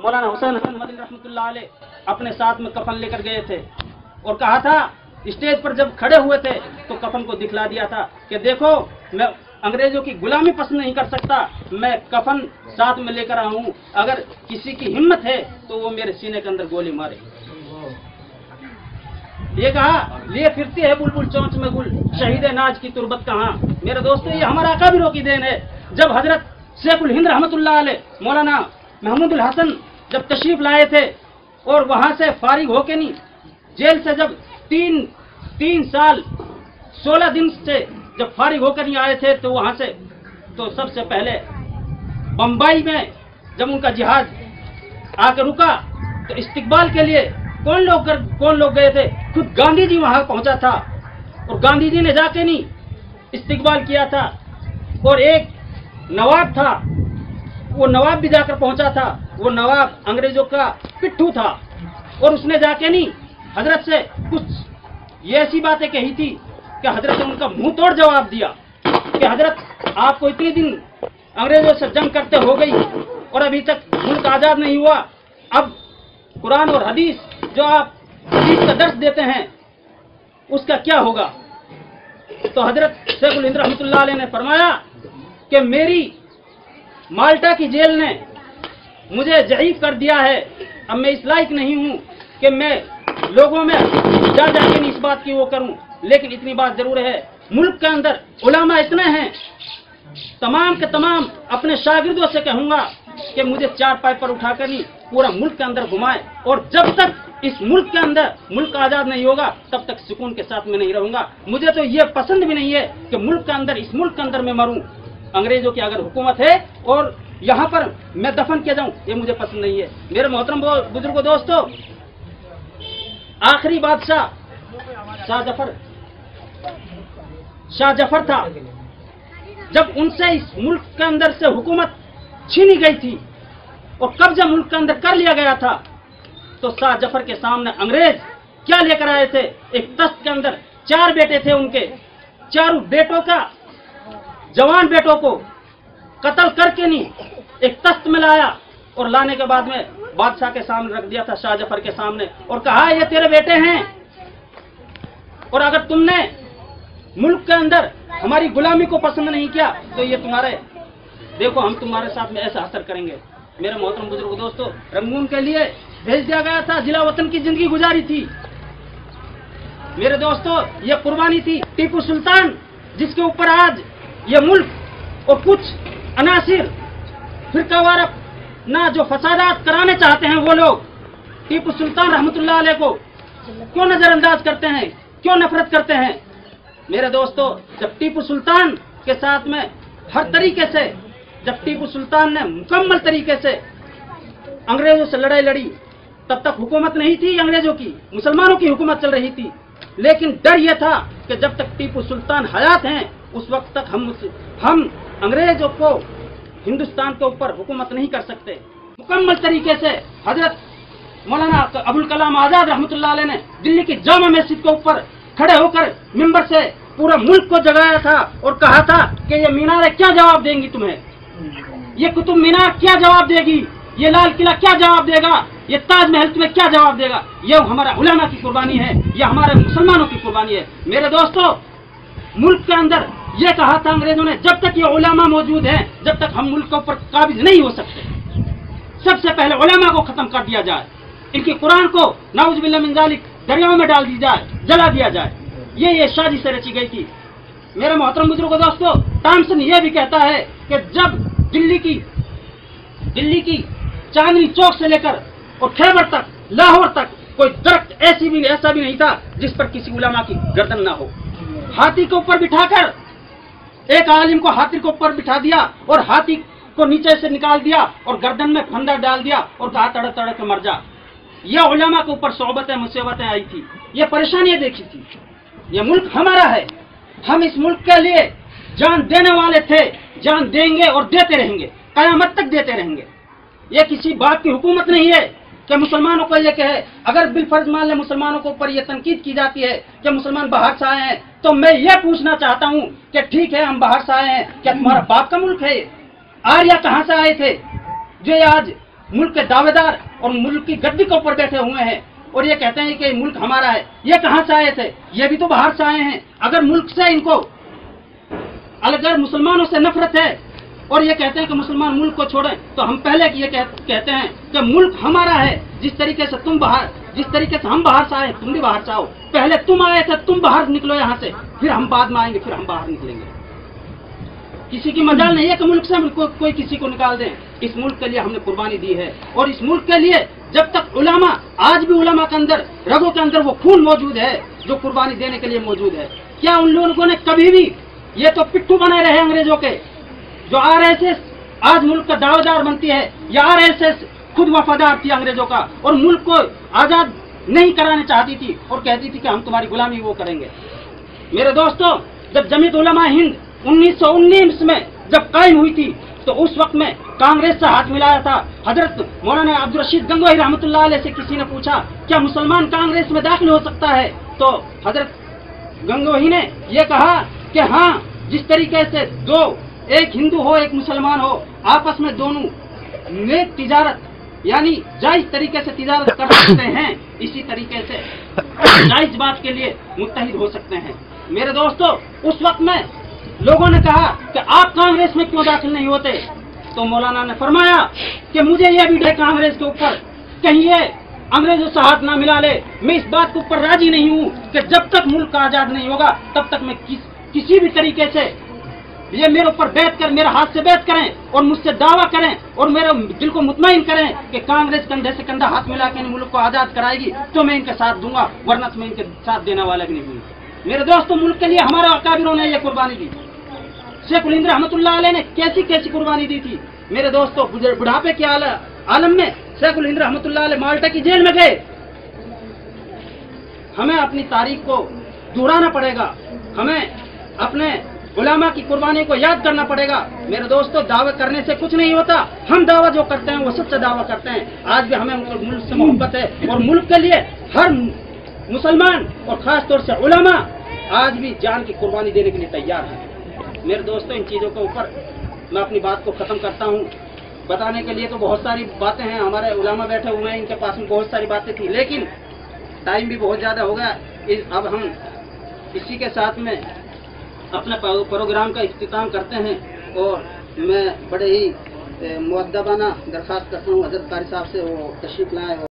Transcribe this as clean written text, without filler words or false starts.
मौलाना हुसैन हसन मदनी रहमतुल्लाह अलैह अपने साथ में कफन लेकर गए थे और कहा था, स्टेज पर जब खड़े हुए थे तो कफन को दिखला दिया था कि देखो मैं अंग्रेजों की गुलामी पसंद नहीं कर सकता, मैं कफन साथ में लेकर आया हूँ, अगर किसी की हिम्मत है तो वो मेरे सीने के अंदर गोली मारे। ये कहा, लिए फिरती है बुलबुल चोंच में गुल, शहीद नाज की तुरबत कहाँ। मेरे दोस्तों, ये हमारा काबिरों की देन है। जब हजरत शेखुल हिंद रहमतुल्लाह अलैह मौलाना महमूदुल हसन जब तशरीफ लाए थे और वहां से फारिग होके नहीं, जेल से जब तीन साल 16 दिन से जब फारिग होकर नहीं आए थे, तो वहां से तो सबसे पहले बम्बई में जब उनका जहाज आकर रुका तो इस्तिकबाल के लिए कौन लोग गए थे? खुद गांधी जी वहां पहुंचा था और गांधी जी ने जाके नहीं इस्तिकबाल किया था। और एक नवाब था, वो नवाब भी जाकर पहुंचा था, वो नवाब अंग्रेजों का पिट्ठू था और उसने जाके नहीं हजरत से कुछ ये ऐसी बातें कही थी कि हजरत ने उनका मुंह तोड़ जवाब दिया कि हजरत आपको इतने दिन अंग्रेजों से जंग करते हो गई और अभी तक मुल्क आजाद नहीं हुआ, अब कुरान और हदीस जो आप हदीस का दर्स देते हैं उसका क्या होगा? तो हजरत शेखुल हिंद रहमतुल्लाह अलैह ने फरमाया कि मेरी माल्टा की जेल ने मुझे ज़ईफ कर दिया है, अब मैं इस लायक नहीं हूं कि मैं लोगों में जा जाके नहीं इस बात की वो करूं, लेकिन इतनी बात जरूर है, मुल्क के अंदर उलमा इतने हैं, तमाम के तमाम अपने शागिर्दों से कहूंगा कि मुझे 4 पाई पर उठाकर नहीं पूरा मुल्क के अंदर घुमाए, और जब तक इस मुल्क के अंदर मुल्क आजाद नहीं होगा तब तक सुकून के साथ में नहीं रहूंगा। मुझे तो ये पसंद भी नहीं है कि मुल्क के अंदर, इस मुल्क के अंदर मैं मरूं, अंग्रेजों की अगर हुकूमत है और यहाँ पर मैं दफन किया जाऊं, ये मुझे पसंद नहीं है। मेरे मोहतरम बुजुर्गों दोस्तों, आखिरी बादशाह शाह जफर था, जब उनसे इस मुल्क के अंदर से हुकूमत छीनी गई थी और कब्जा मुल्क के अंदर कर लिया गया था, तो शाह जफर के सामने अंग्रेज क्या लेकर आए थे? एक तख्त के अंदर 4 बेटे थे उनके, 4 बेटों का, जवान बेटों को कत्ल करके नहीं एक तख्त में लाया और लाने के बाद में बादशाह के सामने रख दिया था, शाह जफर के सामने, और कहा ये तेरे बेटे हैं और अगर तुमने मुल्क के अंदर हमारी गुलामी को पसंद नहीं किया तो ये तुम्हारे, देखो हम तुम्हारे साथ में ऐसा असर करेंगे। मेरे मोहतरम बुजुर्ग दोस्तों, रंगून के लिए भेज दिया गया था, जिला वतन की जिंदगी गुजारी थी। मेरे दोस्तों, ये कुर्बानी थी टीपू सुल्तान, जिसके ऊपर आज ये मुल्क और कुछ अनासिर फिरकावार ना जो फसादात कराने चाहते हैं, वो लोग टीपू सुल्तान रहमतुल्लाह अलैह को क्यों नजरअंदाज करते हैं, क्यों नफरत करते हैं? मेरे दोस्तों, जब टीपू सुल्तान के साथ में हर तरीके से, जब टीपू सुल्तान ने मुकम्मल तरीके से अंग्रेजों से लड़ाई लड़ी, तब तक हुकूमत नहीं थी अंग्रेजों की, मुसलमानों की हुकूमत चल रही थी। लेकिन डर यह था कि जब तक टीपू सुल्तान हयात हैं उस वक्त तक हम अंग्रेजों को हिंदुस्तान के ऊपर हुकूमत नहीं कर सकते। मुकम्मल तरीके से हजरत मौलाना अबुल कलाम आजाद रहमतुल्लाह अलैह ने दिल्ली की जामा मस्जिद के ऊपर खड़े होकर मिंबर से पूरा मुल्क को जगाया था और कहा था कि ये मीनारें क्या जवाब देंगी तुम्हें, ये कुतुब मीनार क्या जवाब देगी, ये लाल किला क्या जवाब देगा, ये ताजमहल तुम्हें क्या जवाब देगा। ये हमारा उलमा की कुर्बानी है, ये हमारे मुसलमानों की कुर्बानी है। मेरे दोस्तों, मुल्क के अंदर ये कहा था अंग्रेजों ने, जब तक ये उलमा मौजूद हैं तब तक हम मुल्क के ऊपर काबिज नहीं हो सकते। सबसे पहले उलमा को खत्म कर दिया जाए, इनकी कुरान को नाउज़ बिल्लाह मिन ज़ालिक दरियाओं में डाल दी जाए, जला दिया जाए। ये साजिश से रची गई थी। मेरे मोहतरम बुजुर्गों दोस्तों, टॉमसन ये भी कहता है कि जब दिल्ली की चांदनी चौक से लेकर और खैबर तक, लाहौर तक कोई दरख्त ऐसा भी नहीं था जिस पर किसी उलमा की गर्दन ना हो। हाथी के ऊपर बिठाकर एक आलिम को हाथी के ऊपर बिठा दिया और हाथी को नीचे से निकाल दिया और गर्दन में फंदा डाल दिया और कहा तड़क तड़क के मर जा। यह उलमा के ऊपर सोबतें मुसीबतें आई थी, ये परेशानियां देखी थी। ये मुल्क हमारा है, हम इस मुल्क के लिए जान देने वाले थे, जान देंगे और देते रहेंगे, कयामत तक देते रहेंगे। ये किसी बात की हुकूमत नहीं है कि मुसलमानों को ये कहे, अगर बिलफर्ज मान ले मुसलमानों के ऊपर ये तनकीद की जाती है कि मुसलमान बाहर से आए हैं, तो मैं ये पूछना चाहता हूँ कि ठीक है हम बाहर से आए हैं, क्या तुम्हारा बाप का मुल्क है? आर्या कहाँ से आए थे जो आज मुल्क के दावेदार और मुल्क की गद्दी के ऊपर बैठे हुए हैं और ये कहते हैं कि मुल्क हमारा है। ये कहाँ से आए थे? ये भी तो बाहर से आए हैं। अगर मुल्क से इनको, अगर मुसलमानों से नफरत है और ये कहते हैं कि मुसलमान मुल्क को छोड़ें, तो हम पहले ये कहते हैं कि मुल्क हमारा है। जिस तरीके से हम बाहर से आए, तुम भी बाहर से आओ। पहले तुम आए थे, तुम बाहर निकलो यहाँ से, फिर हम बाद में आएंगे, फिर हम बाहर निकलेंगे। किसी की मजाल नहीं है कि मुल्क से कोई किसी को निकाल दें। इस मुल्क के लिए हमने कुर्बानी दी है और इस मुल्क के लिए जब तक उलमा, आज भी उलमा के अंदर, रगों के अंदर वो खून मौजूद है जो कुर्बानी देने के लिए मौजूद है। क्या उन लोगों ने कभी भी, ये तो पिट्ठू बने रहे अंग्रेजों के, जो आरएसएस आज मुल्क का दावेदार बनती है, या आरएसएस खुद वफादार थी अंग्रेजों का और मुल्क को आजाद नहीं कराना चाहती थी और कहती थी कि हम तुम्हारी गुलामी वो करेंगे। मेरे दोस्तों, जब जमीयत उलमा हिंद 1919 में जब कायम हुई थी तो उस वक्त में कांग्रेस से हाथ मिलाया था हजरत मौलाना अब्दुल रशीद गंगोही रहमतुल्लाह अलैह से। किसी ने पूछा क्या मुसलमान कांग्रेस में दाखिल हो सकता है, तो हजरत गंगोही ने यह कहा कि हाँ, जिस तरीके से दो, एक हिंदू हो एक मुसलमान हो, आपस में दोनों नेक तिजारत यानी जायज तरीके से तिजारत कर सकते हैं, इसी तरीके से जायज बात के लिए मुत्तहिद हो सकते हैं। मेरे दोस्तों, उस वक्त में लोगों ने कहा कि आप कांग्रेस में क्यों दाखिल नहीं होते, तो मौलाना ने फरमाया कि मुझे यह भी है कांग्रेस के ऊपर कहीं ये अंग्रेजों से हाथ ना मिला ले। मैं इस बात के ऊपर राजी नहीं हूं कि जब तक मुल्क आजाद नहीं होगा तब तक मैं किसी भी तरीके से ये मेरे ऊपर बैठ कर, मेरे हाथ से बैठ करें और मुझसे दावा करें और मेरे दिल को मुतमईन करें कि कांग्रेस कंधे से कंधा हाथ मिला के इन मुल्क को आजाद कराएगी, तो मैं इनके साथ दूंगा, वरना मैं इनके साथ देने वाला भी नहीं हूँ। मेरे दोस्तों, मुल्क के लिए हमारे अकाबिरों ने यह कुर्बानी दी। शेखुल हिंद रहमतुल्लाह अलैह ने कैसी कैसी कुर्बानी दी थी। मेरे दोस्तों, बुढ़ापे के आलम में शेखुल हिंद रहमतुल्लाह अलैह माल्टा की जेल में गए। हमें अपनी तारीख को दोहराना पड़ेगा, हमें अपने उलमा की कुर्बानी को याद करना पड़ेगा। मेरे दोस्तों, दावे करने से कुछ नहीं होता। हम दावा जो करते हैं वो सच्चा दावा करते हैं। आज भी हमें मुल्क से मोहब्बत है और मुल्क के लिए हर मुसलमान और खास तौर से उलमा आज भी जान की कुर्बानी देने के लिए तैयार है। मेरे दोस्तों, इन चीज़ों के ऊपर मैं अपनी बात को ख़त्म करता हूँ। बताने के लिए तो बहुत सारी बातें हैं, हमारे उलमा बैठे हुए हैं, इनके पास में बहुत सारी बातें थी, लेकिन टाइम भी बहुत ज़्यादा हो गया। अब हम इसी के साथ में अपने प्रोग्राम का इख्तिताम करते हैं और मैं बड़े ही मुअद्दबाना दरख्वास्त करता हूँ हज़रत कारी साहब से वो तशरीफ़ लाएँ।